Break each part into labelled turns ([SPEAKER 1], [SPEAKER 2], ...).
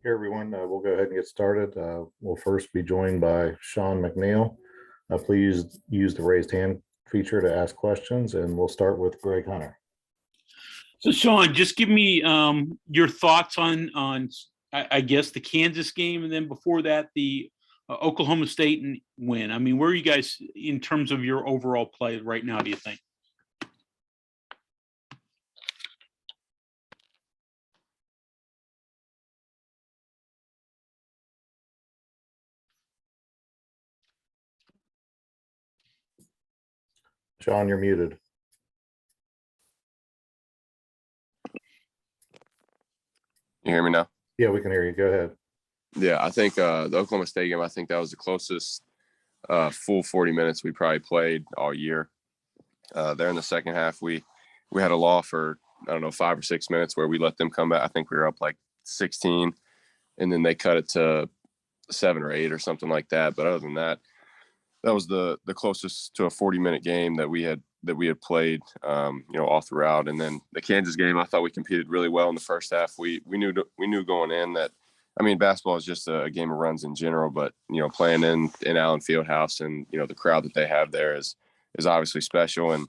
[SPEAKER 1] Here, everyone. We'll go ahead and get started. We'll first be joined by Sean McNeil. Please use the raised hand feature to ask questions, and we'll start with Greg Hunter.
[SPEAKER 2] So, Sean, just give me your thoughts on I guess the Kansas game, and then before that the Oklahoma State win. I mean, where are you guys in terms of your overall play right now, do you think?
[SPEAKER 1] Sean, you're muted.
[SPEAKER 3] You hear me now?
[SPEAKER 1] Yeah, we can hear you. Go ahead.
[SPEAKER 3] Yeah, I think the Oklahoma State game, I think that was the closest full 40 minutes we probably played all year. There in the second half, we had a lull for, I don't know, 5 or 6 minutes where we let them come back. I think we were up like 16, and then they cut it to 7 or 8 or something like that. But other than that, that was the closest to a 40-minute game that we had played, all throughout. And then the Kansas game, I thought we competed really well in the first half. We knew going in that, I mean, basketball is just a game of runs in general, but playing in Allen Fieldhouse and the crowd that they have there is obviously special. And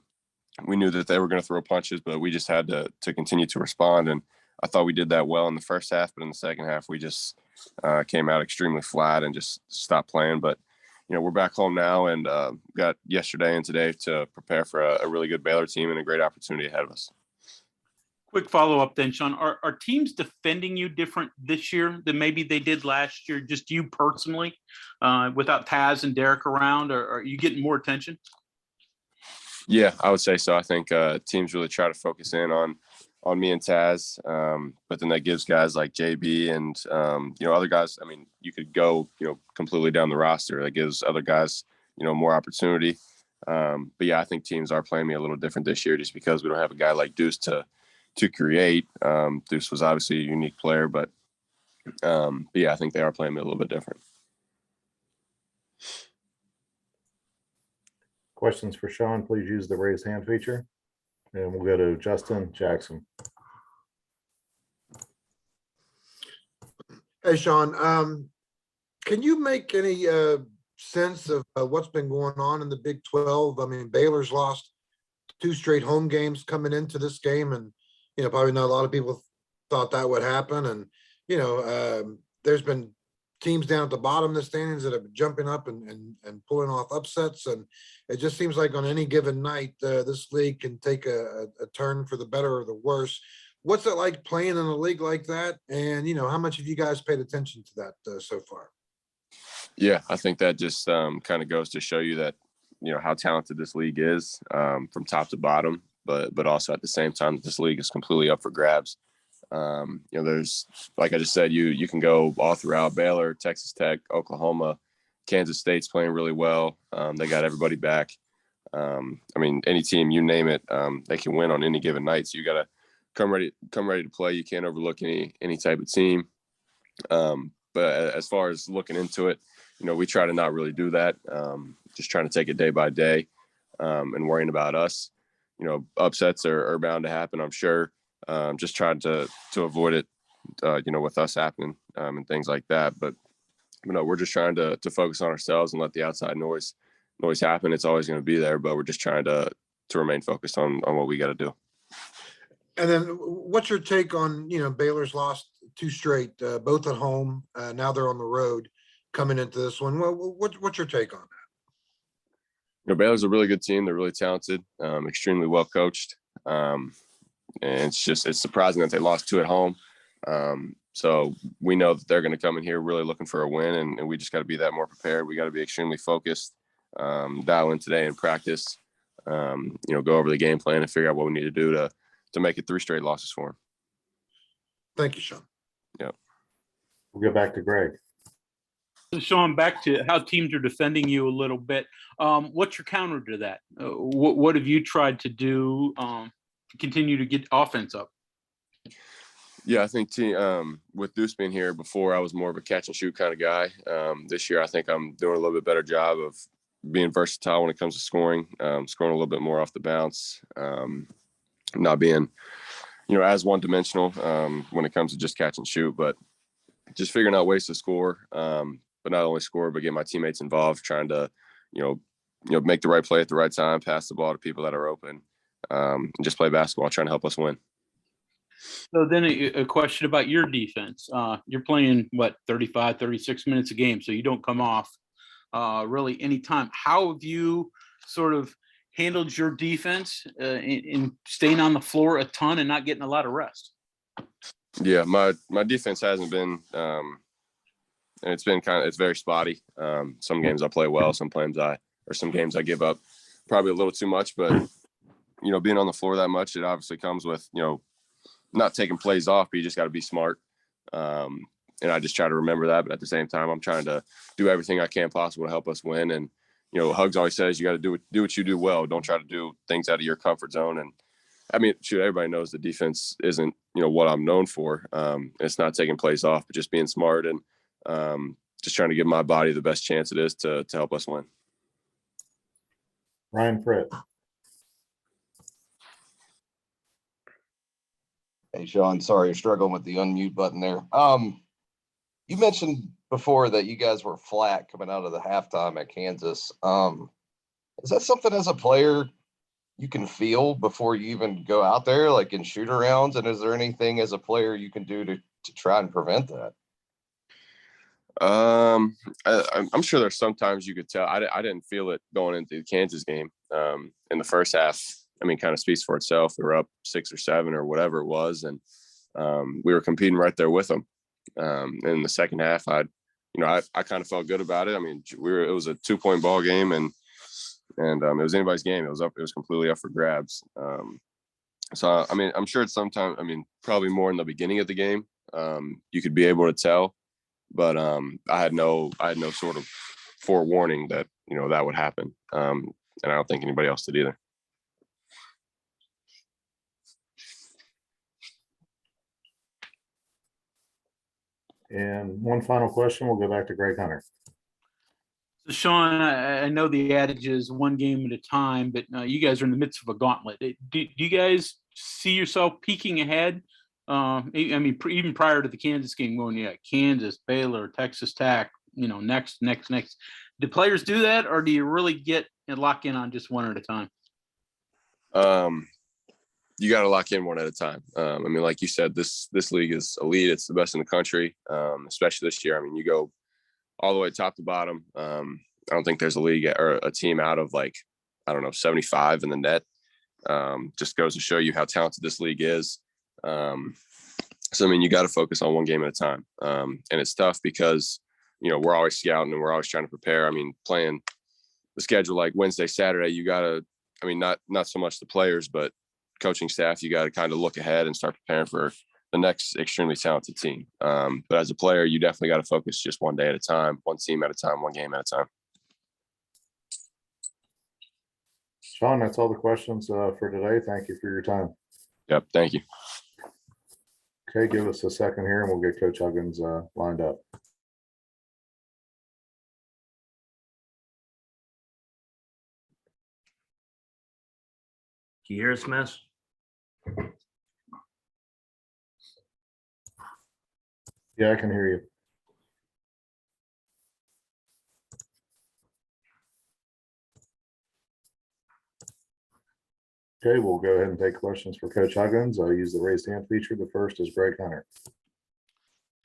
[SPEAKER 3] we knew that they were going to throw punches, but we just had to continue to respond. And I thought we did that well in the first half, but in the second half, we just came out extremely flat and just stopped playing. But we're back home now and got yesterday and today to prepare for a really good Baylor team and a great opportunity ahead of us.
[SPEAKER 2] Quick follow-up then, Sean. Are teams defending you different this year than maybe they did last year, just you personally, without Taz and Derek around? Or are you getting more attention?
[SPEAKER 3] Yeah, I would say so. I think teams really try to focus in on me and Taz, but then that gives guys like JB and other guys. I mean, you could go completely down the roster. That gives other guys more opportunity. But yeah, I think teams are playing me a little different this year just because we don't have a guy like Deuce to create. Deuce was obviously a unique player, but yeah, I think they are playing me a little bit different.
[SPEAKER 1] Questions for Sean, please use the raised hand feature. And we'll go to Justin Jackson.
[SPEAKER 4] Hey, Sean, can you make any sense of what's been going on in the Big 12? I mean, Baylor's lost 2 straight home games coming into this game, and probably not a lot of people thought that would happen. And there's been teams down at the bottom of the standings that are jumping up and pulling off upsets, and it just seems like on any given night this league can take a turn for the better or the worse. What's it like playing in a league like that, and how much have you guys paid attention to that so far?
[SPEAKER 3] Yeah, I think that just kind of goes to show you that how talented this league is from top to bottom, but also at the same time that this league is completely up for grabs. There's, like I just said, you can go all throughout. Baylor, Texas Tech, Oklahoma, Kansas State's playing really well. They got everybody back. I mean, any team, you name it, they can win on any given night. So you got to come ready to play. You can't overlook any type of team. But as far as looking into it, we try to not really do that. Just trying to take it day by day and worrying about us. Upsets are bound to happen, I'm sure. Just trying to avoid it, with us happening and things like that. But we're just trying to focus on ourselves and let the outside noise happen. It's always going to be there, but we're just trying to remain focused on what we got to do.
[SPEAKER 4] And then, what's your take on Baylor's lost 2 straight, both at home? Now they're on the road coming into this one. Well, what's your take on that?
[SPEAKER 3] Baylor's a really good team. They're really talented, extremely well coached. And it's surprising that they lost 2 at home. So we know that they're going to come in here really looking for a win, and we just got to be that more prepared. We got to be extremely focused, dial in today in practice, go over the game plan and figure out what we need to do to make it 3 straight losses for them.
[SPEAKER 4] Thank you, Sean.
[SPEAKER 3] Yeah.
[SPEAKER 1] We'll go back to Greg.
[SPEAKER 2] Sean, back to how teams are defending you a little bit. What's your counter to that? What have you tried to do to continue to get offense up?
[SPEAKER 3] Yeah, I think with Deuce being here before, I was more of a catch and shoot kind of guy. This year, I think I'm doing a little bit better job of being versatile when it comes to scoring a little bit more off the bounce, not being, as one-dimensional when it comes to just catch and shoot. But just figuring out ways to score, but not only score, but get my teammates involved, trying to, make the right play at the right time, pass the ball to people that are open, and just play basketball, trying to help us win.
[SPEAKER 2] So then a question about your defense. You're playing, 35, 36 minutes a game, so you don't come off really any time. How have you sort of handled your defense in staying on the floor a ton and not getting a lot of rest?
[SPEAKER 3] Yeah, my defense hasn't been, and it's been it's very spotty. Some games I play well, some games I give up probably a little too much, but being on the floor that much, it obviously comes with, not taking plays off, but you just got to be smart. And I just try to remember that. But at the same time, I'm trying to do everything I can possible to help us win. And, Hugs always says you got to do what you do well. Don't try to do things out of your comfort zone. And I mean, everybody knows the defense isn't, what I'm known for. It's not taking plays off, but just being smart and just trying to give my body the best chance it is to help us win.
[SPEAKER 1] Ryan Fritz.
[SPEAKER 5] Hey, Sean, sorry, you're struggling with the unmute button there. You mentioned before that you guys were flat coming out of the halftime at Kansas. Is that something as a player you can feel before you even go out there, like in shoot arounds? And is there anything as a player you can do to try and prevent that?
[SPEAKER 3] I'm sure there's sometimes you could tell. I didn't feel it going into the Kansas game. In the first half, I mean, kind of speaks for itself. We were up 6 or 7 or whatever it was, and we were competing right there with them. In the second half, I kind of felt good about it. I mean, it was a 2-point ball game, and it was anybody's game. It was completely up for grabs. So I mean, I'm sure it's sometime. I mean, probably more in the beginning of the game, you could be able to tell, but I had no sort of forewarning that that would happen, and I don't think anybody else did either.
[SPEAKER 1] And one final question, we'll go back to Greg Hunter.
[SPEAKER 2] So Sean, I know the adage is one game at a time, but you guys are in the midst of a gauntlet. Do you guys see yourself peeking ahead? I mean, even prior to the Kansas game, going, Kansas, Baylor, Texas Tech, next. Do players do that, or do you really get and lock in on just one at a time?
[SPEAKER 3] You got to lock in one at a time. I mean, like you said, this league is elite. It's the best in the country, especially this year. I mean, you go all the way top to bottom. I don't think there's a league or a team out of 75 in the net. Just goes to show you how talented this league is. So, I mean, you got to focus on one game at a time. And it's tough because, we're always scouting and we're always trying to prepare. I mean, playing the schedule like Wednesday, Saturday, you got to, I mean, not so much the players, but coaching staff, you got to kind of look ahead and start preparing for the next extremely talented team. But as a player, you definitely got to focus just one day at a time, one team at a time, one game at a time.
[SPEAKER 1] Sean, that's all the questions for today. Thank you for your time.
[SPEAKER 3] Yep. Thank you.
[SPEAKER 1] Okay, give us a second here and we'll get Coach Huggins lined up.
[SPEAKER 6] Can you hear us, Miss?
[SPEAKER 1] Yeah, I can hear you. Okay, we'll go ahead and take questions for Coach Huggins. I'll use the raised hand feature. The first is Greg Hunter.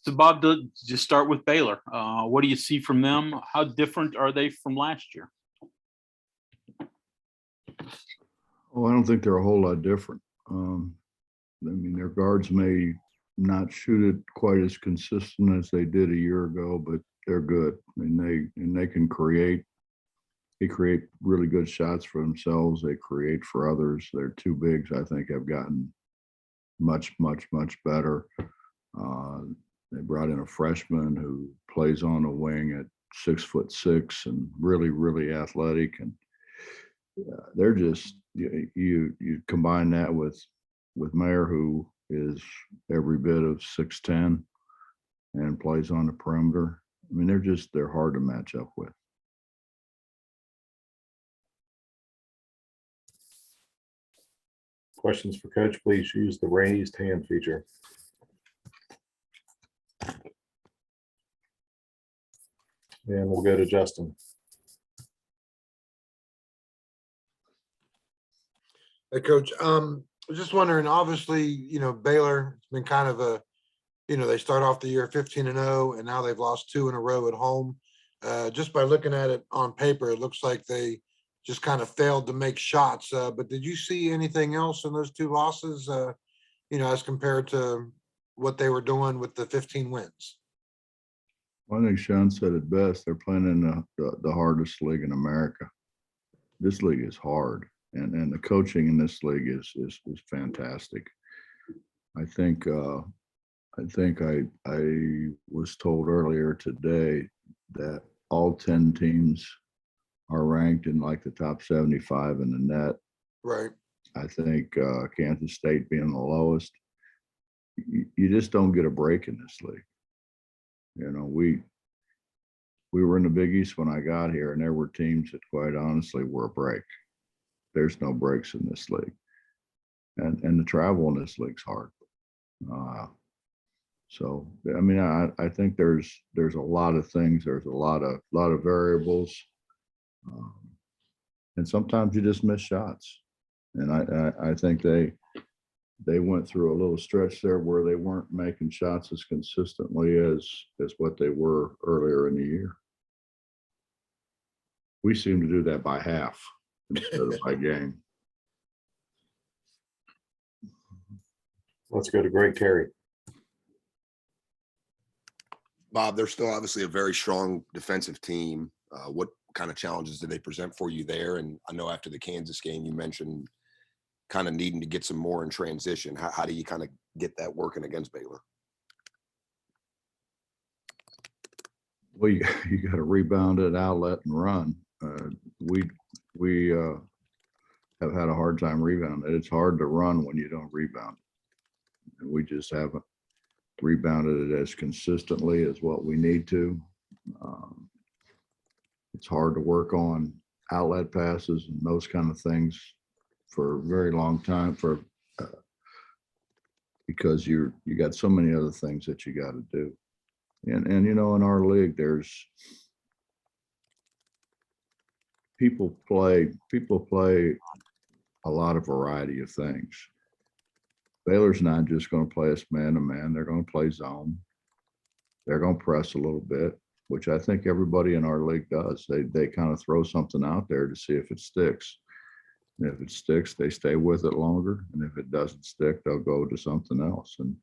[SPEAKER 2] So Bob, just start with Baylor. What do you see from them? How different are they from last year?
[SPEAKER 7] Oh, I don't think they're a whole lot different. I mean, their guards may not shoot it quite as consistent as they did a year ago, but they're good. And they can create. They create really good shots for themselves. They create for others. Their two bigs, I think, have gotten much, much, much better. They brought in a freshman who plays on the wing at 6'6" and really, really athletic. And they're just, you combine that with Mayer, who is every bit of 6'10" and plays on the perimeter. I mean, they're hard to match up with.
[SPEAKER 1] Questions for Coach, please use the raised hand feature. And we'll go to Justin.
[SPEAKER 4] Hey, Coach, I was just wondering, obviously, Baylor, it's been kind of they start off the year 15-0, and now they've lost 2 in a row at home. Just by looking at it on paper, it looks like they just kind of failed to make shots. But did you see anything else in those 2 losses, as compared to what they were doing with the 15 wins?
[SPEAKER 7] I think Sean said it best. They're playing in the hardest league in America. This league is hard, and the coaching in this league is fantastic. I think I was told earlier today that all 10 teams are ranked in like the top 75 in the net.
[SPEAKER 4] Right.
[SPEAKER 7] I think Kansas State being the lowest. You just don't get a break in this league. We were in the Big East when I got here, and there were teams that quite honestly were a break. There's no breaks in this league. And the travel in this league's hard. So, I mean, I think there's a lot of things. There's a lot of variables. And sometimes you just miss shots. And I think they went through a little stretch there where they weren't making shots as consistently as what they were earlier in the year. We seem to do that by half instead of by game.
[SPEAKER 1] Let's go to Greg Terry.
[SPEAKER 6] Bob, they're still obviously a very strong defensive team. What kind of challenges did they present for you there? And I know after the Kansas game, you mentioned kind of needing to get some more in transition. How do you kind of get that working against Baylor?
[SPEAKER 7] Well, you got to rebound it, outlet, and run. We have had a hard time rebounding. It's hard to run when you don't rebound. And we just haven't rebounded it as consistently as what we need to. It's hard to work on outlet passes and those kind of things for a very long time because you got so many other things that you got to do. And in our league, there's people play a lot of variety of things. Baylor's not just going to play us man to man. They're going to play zone. They're going to press a little bit, which I think everybody in our league does. They kind of throw something out there to see if it sticks. And if it sticks, they stay with it longer. And if it doesn't stick, they'll go to something else. And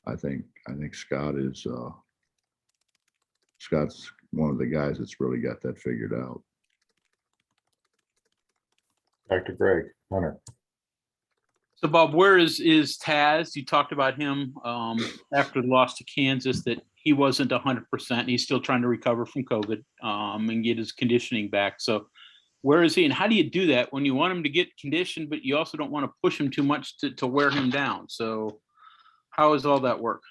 [SPEAKER 7] I think Scott's one of the guys that's really got that figured out.
[SPEAKER 1] Back to Greg. Hunter.
[SPEAKER 2] So Bob, where is Taz? You talked about him after the loss to Kansas, that he wasn't 100%. He's still trying to recover from COVID and get his conditioning back. So where is he, and how do you do that when you want him to get conditioned, but you also don't want to push him too much to wear him down? So how does all that work?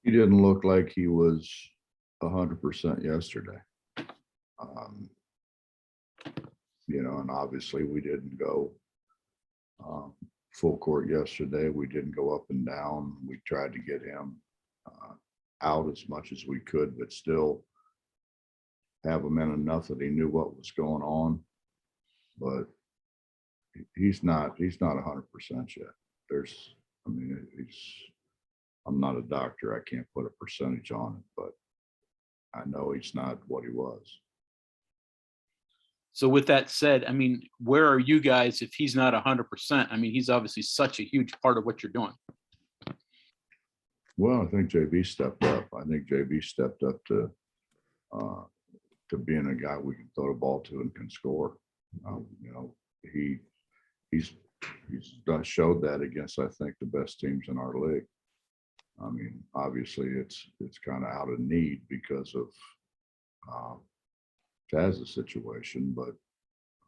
[SPEAKER 7] He didn't look like he was 100% yesterday. And obviously we didn't go full court yesterday. We didn't go up and down. We tried to get him out as much as we could, but still have him in enough that he knew what was going on. But he's not 100% yet. I'm not a doctor. I can't put a percentage on it, but I know he's not what he was.
[SPEAKER 2] So with that said, I mean, where are you guys if he's not 100%? I mean, he's obviously such a huge part of what you're doing.
[SPEAKER 7] Well, I think JB stepped up. I think JB stepped up to being a guy we can throw the ball to and can score. He's showed that against, I think, the best teams in our league. I mean, obviously it's kind of out of need because of Taz's situation, but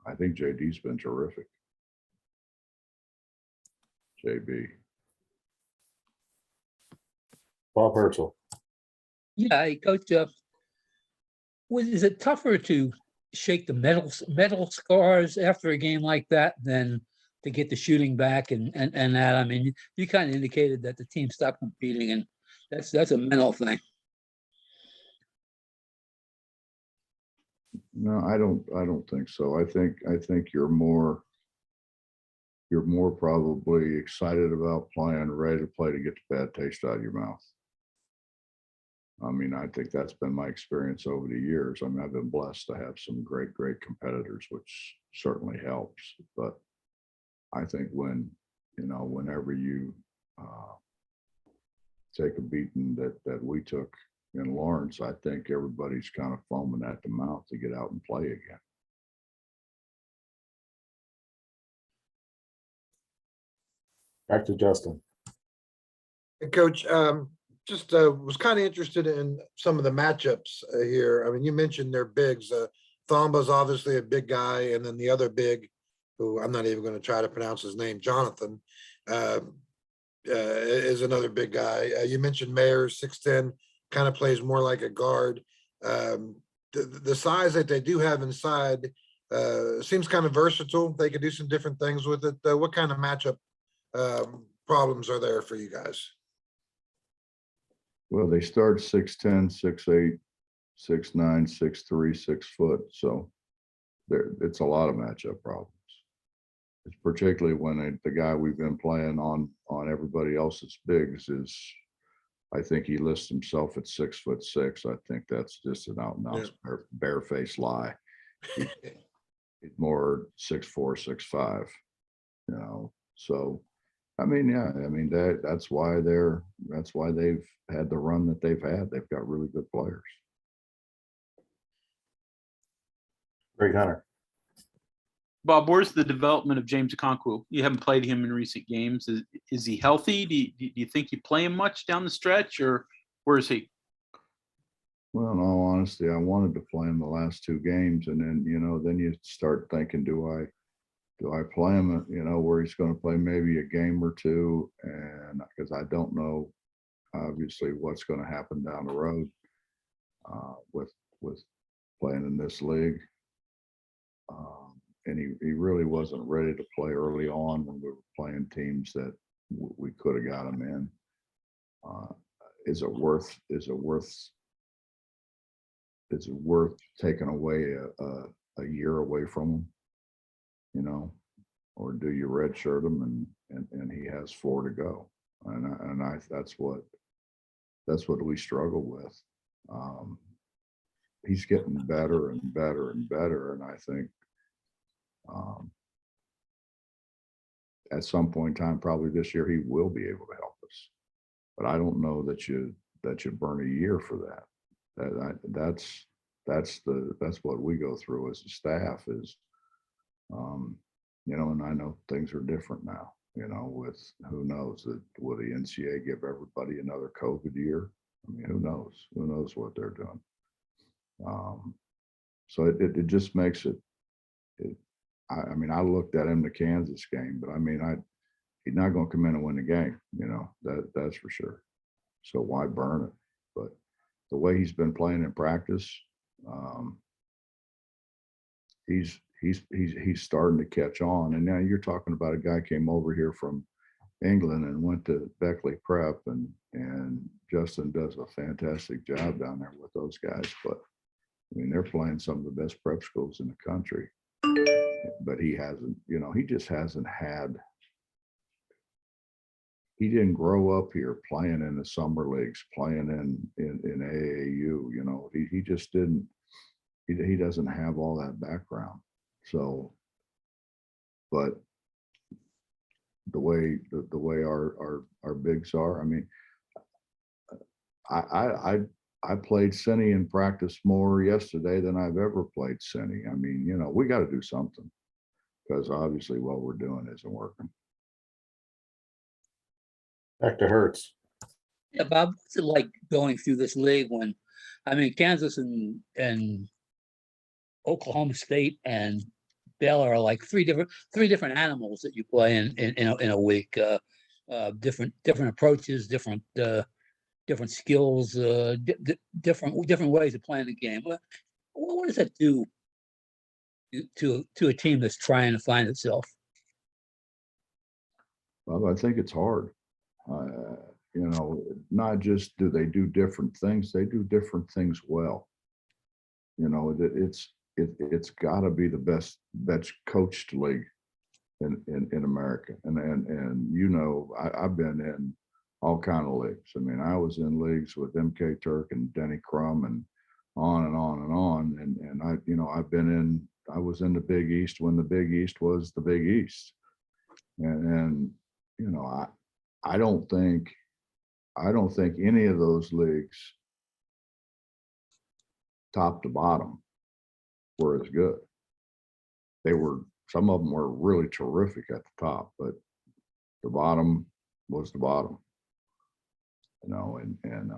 [SPEAKER 7] I think JD's been terrific. JB.
[SPEAKER 1] Bob Herschel.
[SPEAKER 8] Yeah, hey, Coach, is it tougher to shake the metal scars after a game like that than to get the shooting back and that? I mean, you kind of indicated that the team stopped competing, and that's a mental thing.
[SPEAKER 7] No, I don't think so. I think you're more probably excited about playing, ready to play to get the bad taste out of your mouth. I mean, I think that's been my experience over the years. I mean, I've been blessed to have some great competitors, which certainly helps. But I think whenever you take a beating that we took in Lawrence, I think everybody's kind of foaming at the mouth to get out and play again.
[SPEAKER 1] Back to Justin.
[SPEAKER 4] Hey, Coach, just was kind of interested in some of the matchups here. I mean, you mentioned their bigs. Thomba's obviously a big guy, and then the other big, who I'm not even going to try to pronounce his name, Jonathan, is another big guy. You mentioned Mayer, 6'10", kind of plays more like a guard. The size that they do have inside seems kind of versatile. They could do some different things with it. What kind of matchup problems are there for you guys?
[SPEAKER 7] Well, they start 6'10", 6'8", 6'9", 6'3", 6 foot. So it's a lot of matchup problems. It's particularly when the guy we've been playing on everybody else's bigs is, I think he lists himself at 6'6". I think that's just an out and out barefaced lie. He's more 6'4", 6'5", you know. So I mean, yeah, I mean that's why they've had the run that they've had. They've got really good players.
[SPEAKER 1] Greg Hunter.
[SPEAKER 2] Bob, where's the development of James Okonkwo? You haven't played him in recent games. Is he healthy? Do you think you play him much down the stretch, or where is he?
[SPEAKER 7] Well, in all honesty, I wanted to play him the last 2 games, and then then you start thinking, do I play him, where he's going to play maybe a game or 2, and because I don't know, obviously, what's going to happen down the road with playing in this league. And he really wasn't ready to play early on when we were playing teams that we could have got him in. Is it worth taking away a year away from him? Or do you redshirt him and he has 4 to go? And that's what we struggle with. He's getting better and better and better, and I think at some point in time, probably this year, he will be able to help us. But I don't know that you burn a year for that. That's what we go through as a staff is, and I know things are different now. With who knows, will the NCAA give everybody another COVID year? I mean, who knows? Who knows what they're doing? So it just makes it. I mean, I looked at him the Kansas game, but I mean, he's not going to come in and win the game. That's for sure. So why burn it? But the way he's been playing in practice, he's starting to catch on. And now you're talking about a guy came over here from England and went to Beckley Prep, and Justin does a fantastic job down there with those guys. But I mean, they're playing some of the best prep schools in the country. But he hasn't, he just hasn't had. He didn't grow up here playing in the summer leagues, playing in AAU. He just didn't. He doesn't have all that background. So, but the way our bigs are, I mean, I played Senny in practice more yesterday than I've ever played Senny. I mean, we got to do something because obviously what we're doing isn't working.
[SPEAKER 1] Back to Hertz.
[SPEAKER 8] Yeah, Bob, what's it like going through this league when, I mean, Kansas and Oklahoma State and Baylor are like three different animals that you play in a week. Different approaches, different skills, different ways of playing the game. What does that do to a team that's trying to find itself?
[SPEAKER 7] Well, I think it's hard. Not just do they do different things, they do different things well. it's gotta be the best coached league in America. And you know, I've been in all kind of leagues. I mean, I was in leagues with MK Turk and Denny Crum and on and on and on. And I, you know, I was in the Big East when the Big East was the Big East. And you know, I don't think any of those leagues, top to bottom, were as good. Some of them were really terrific at the top, but the bottom was the bottom. You know, and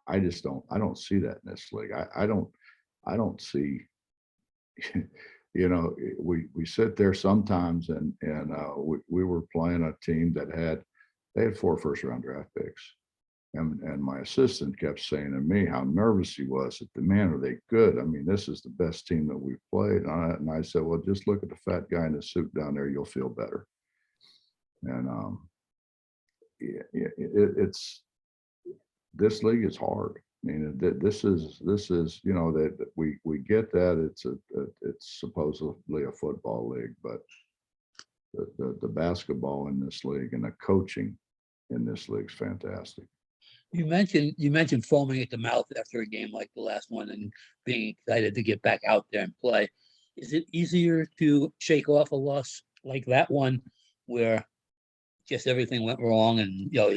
[SPEAKER 7] I don't see that in this league. I don't see, you know, we sit there sometimes and we were playing a team that had 4 first-round draft picks. And my assistant kept saying to me how nervous he was that, man, are they good? I mean, this is the best team that we've played. And I said, well, just look at the fat guy in the suit down there. You'll feel better. And it's this league is hard. I mean, this is, you know, that we get that it's supposedly a football league, but the basketball in this league and the coaching in this league is fantastic.
[SPEAKER 8] You mentioned foaming at the mouth after a game like the last one and being excited to get back out there and play. Is it easier to shake off a loss like that one where just everything went wrong and you know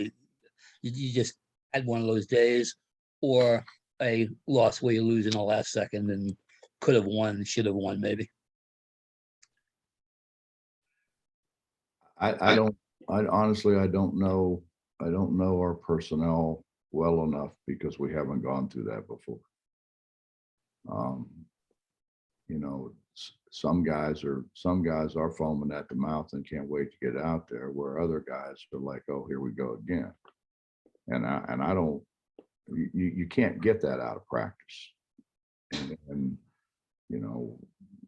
[SPEAKER 8] you just had one of those days, or a loss where you lose in the last second and could have won, should have won maybe?
[SPEAKER 7] I honestly, I don't know our personnel well enough because we haven't gone through that before. You know, some guys are foaming at the mouth and can't wait to get out there, where other guys are like, oh, here we go again. And I don't, you can't get that out of practice. And you know,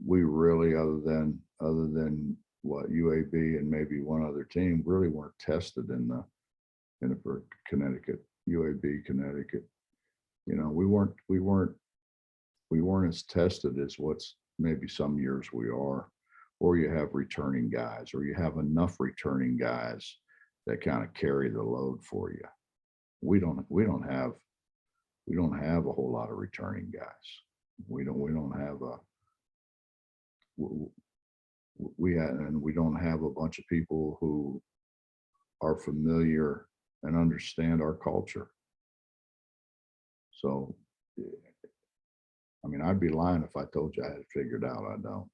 [SPEAKER 7] we really, other than what UAB and maybe one other team, really weren't tested in the Connecticut, UAB Connecticut. You know, we weren't as tested as what's maybe some years we are, or you have returning guys, or you have enough returning guys that kind of carry the load for you. We don't have a whole lot of returning guys. We don't have we don't have a bunch of people who are familiar and understand our culture. So, I mean, I'd be lying if I told you I had it figured out. I don't.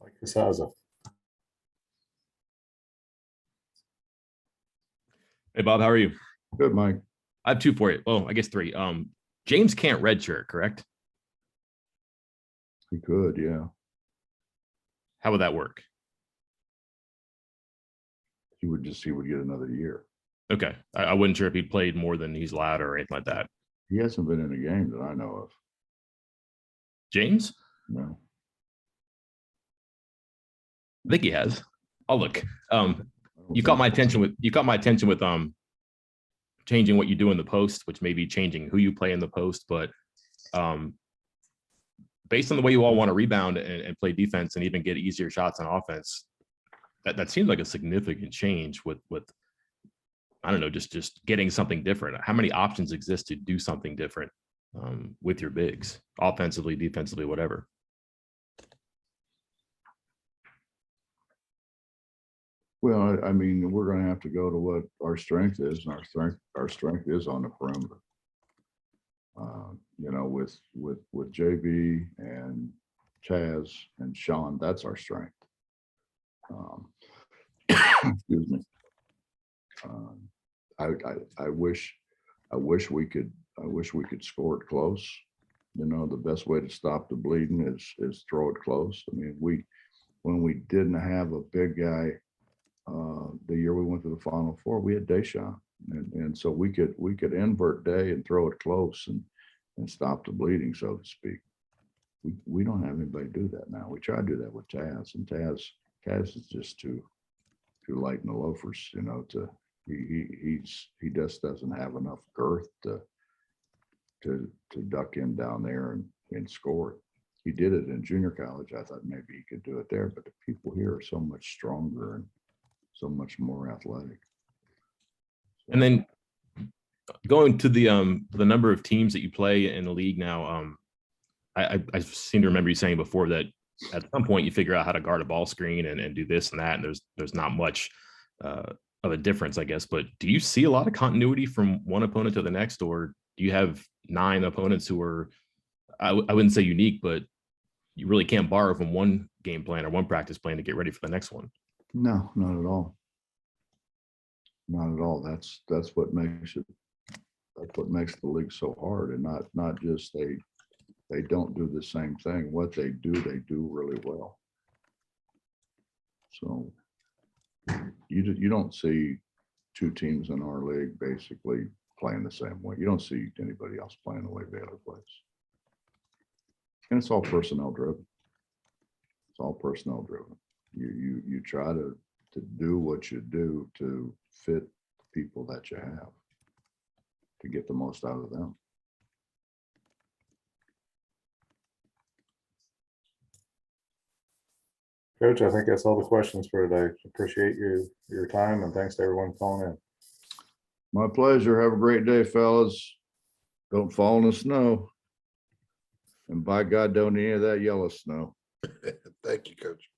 [SPEAKER 1] Like Casazza.
[SPEAKER 9] Hey, Bob, how are you?
[SPEAKER 7] Good, Mike.
[SPEAKER 9] I have 2 for you. Well, I guess 3. James can't redshirt, correct?
[SPEAKER 7] He could, yeah.
[SPEAKER 9] How would that work?
[SPEAKER 7] He would get another year.
[SPEAKER 9] Okay. I wasn't sure if he played more than he's allowed or anything like that.
[SPEAKER 7] He hasn't been in a game that I know of.
[SPEAKER 9] James?
[SPEAKER 7] No.
[SPEAKER 9] I think he has. I'll look. You caught my attention with changing what you do in the post, which may be changing who you play in the post, but based on the way you all want to rebound and play defense and even get easier shots on offense, that seems like a significant change with I don't know, just getting something different. How many options exist to do something different with your bigs, offensively, defensively, whatever?
[SPEAKER 7] Well, I mean, we're going to have to go to what our strength is, and our strength is on the perimeter. You know, with JB and Chaz and Sean, that's our strength. Excuse me. I wish we could score it close. You know, the best way to stop the bleeding is throw it close. I mean, when we didn't have a big guy the year we went to the Final Four, we had Deshaun, and so we could invert Day and throw it close and stop the bleeding, so to speak. We don't have anybody do that now. We tried to do that with Taz, and Taz is just too light in the loafers, you know. He just doesn't have enough girth to to duck in down there and score. He did it in junior college. I thought maybe he could do it there, but the people here are so much stronger and so much more athletic.
[SPEAKER 9] And then going to the number of teams that you play in the league now, I seem to remember you saying before that at some point you figure out how to guard a ball screen and do this and that, and there's not much of a difference, I guess. But do you see a lot of continuity from one opponent to the next, or do you have 9 opponents who are, I wouldn't say unique, but you really can't borrow from one game plan or one practice plan to get ready for the next one?
[SPEAKER 7] No, not at all. Not at all. That's what makes it. That's what makes the league so hard, and not just they don't do the same thing. What they do really well. So you don't see 2 teams in our league basically playing the same way. You don't see anybody else playing the way Baylor plays. And it's all personnel driven. It's all personnel driven. You try to do what you do to fit the people that you have to get the most out of them.
[SPEAKER 1] Coach, I think that's all the questions for today. Appreciate your time, and thanks to everyone calling in.
[SPEAKER 7] My pleasure. Have a great day, fellas. Don't fall in the snow. And by God, don't any of that yellow snow.
[SPEAKER 4] Thank you, Coach.